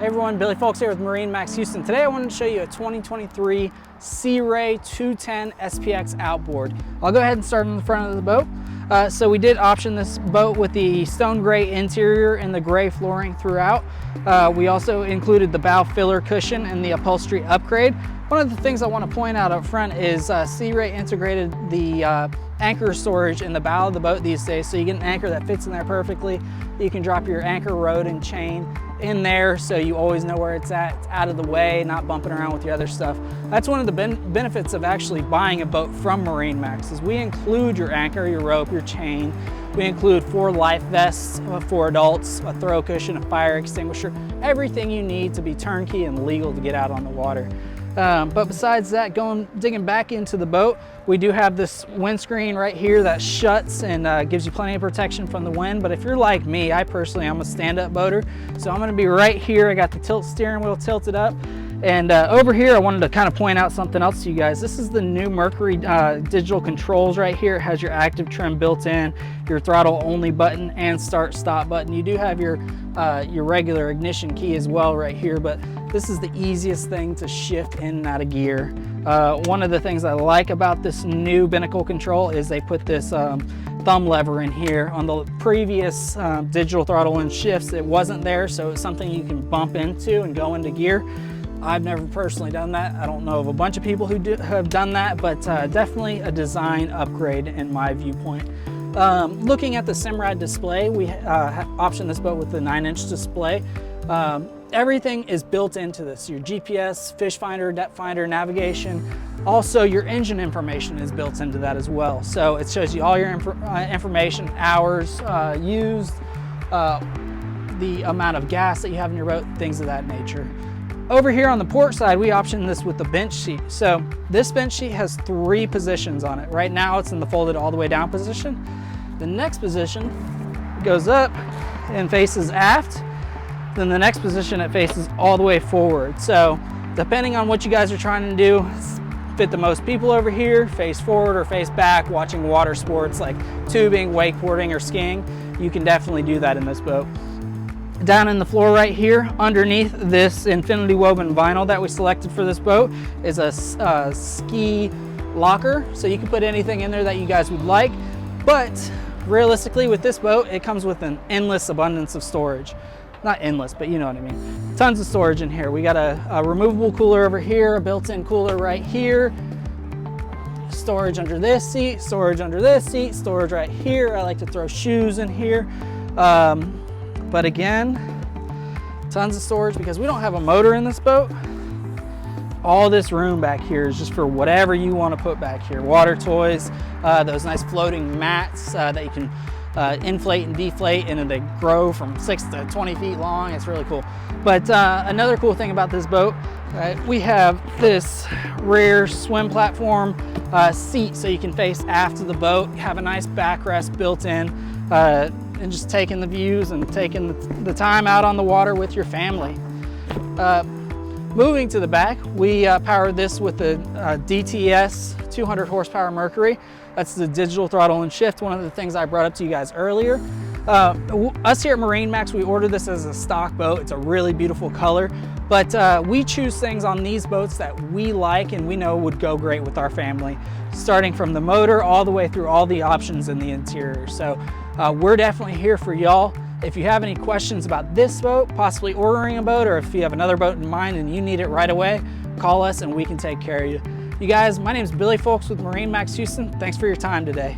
Hey everyone, Billy Foulkes here with MarineMax Houston. Today I wanted to show you a 2023 Sea Ray 210 SPX outboard. I'll go ahead and start in the front of the boat. So we did option this boat with the stone gray interior and the gray flooring throughout. We also included the bow filler cushion and the upholstery upgrade. One of the things I want to point out up front is Sea Ray integrated the anchor storage in the bow of the boat these days, so you get an anchor that fits in there perfectly. You can drop your anchor rod and chain in there so you always know where it's at. It's out of the way, not bumping around with your other stuff. That's one of the benefits of actually buying a boat from MarineMax is we include your anchor, your rope, your chain. We include 4 life vests for adults, a throw cushion, a fire extinguisher, everything you need to be turnkey and legal to get out on the water. But besides that, digging back into the boat, we do have this windscreen right here that shuts and gives you plenty of protection from the wind. But if you're like me, I'm a stand-up boater, so I'm gonna be right here. I got the tilt steering wheel tilted up. And over here, I wanted to kind of point out something else to you guys. This is the new Mercury digital controls right here. It has your active trim built in, your throttle only button and start stop button. You do have your regular ignition key as well right here, but this is the easiest thing to shift in and out of gear. One of the things I like about this new binnacle control is they put this thumb lever in here. On the previous digital throttle and shifts, it wasn't there, so it's something you can bump into and go into gear. I've never personally done that. I don't know of a bunch of people who have done that, but definitely a design upgrade in my viewpoint. Looking at the Simrad display, we optioned this boat with the 9-inch display. Everything is built into this. Your GPS, fish finder, depth finder, navigation. Also, your engine information is built into that as well. So it shows you all your information, hours used, the amount of gas that you have in your boat, things of that nature. Over here on the port side, we optioned this with the bench seat. So this bench seat has 3 positions on it. Right now it's in the folded all the way down position. The next position goes up and faces aft. Then the next position, it faces all the way forward. So depending on what you guys are trying to do, fit the most people over here, face forward or face back, watching water sports like tubing, wakeboarding, or skiing, you can definitely do that in this boat. Down in the floor right here, underneath this infinity woven vinyl that we selected for this boat, is a ski locker. So you can put anything in there that you guys would like. But realistically, with this boat, it comes with an endless abundance of storage. Not endless, but you know what I mean. Tons of storage in here. We got a removable cooler over here, a built-in cooler right here, storage under this seat, storage under this seat, storage right here. I like to throw shoes in here. But again, tons of storage because we don't have a motor in this boat. All this room back here is just for whatever you want to put back here. Water toys, those nice floating mats that you can inflate and deflate, and then they grow from 6 to 20 feet long. It's really cool. But another cool thing about this boat, we have this rear swim platform seat so you can face aft of the boat, have a nice backrest built in, and just taking the views and taking the time out on the water with your family. Moving to the back, we powered this with the DTS 200 horsepower Mercury. That's the digital throttle and shift, one of the things I brought up to you guys earlier. Us here at MarineMax, we ordered this as a stock boat. It's a really beautiful color, but we choose things on these boats that we like and we know would go great with our family, starting from the motor all the way through all the options in the interior. So we're definitely here for y'all. If you have any questions about this boat, possibly ordering a boat, or if you have another boat in mind and you need it right away, call us and we can take care of you. You guys, my name is Billy Foulkes with MarineMax Houston. Thanks for your time today.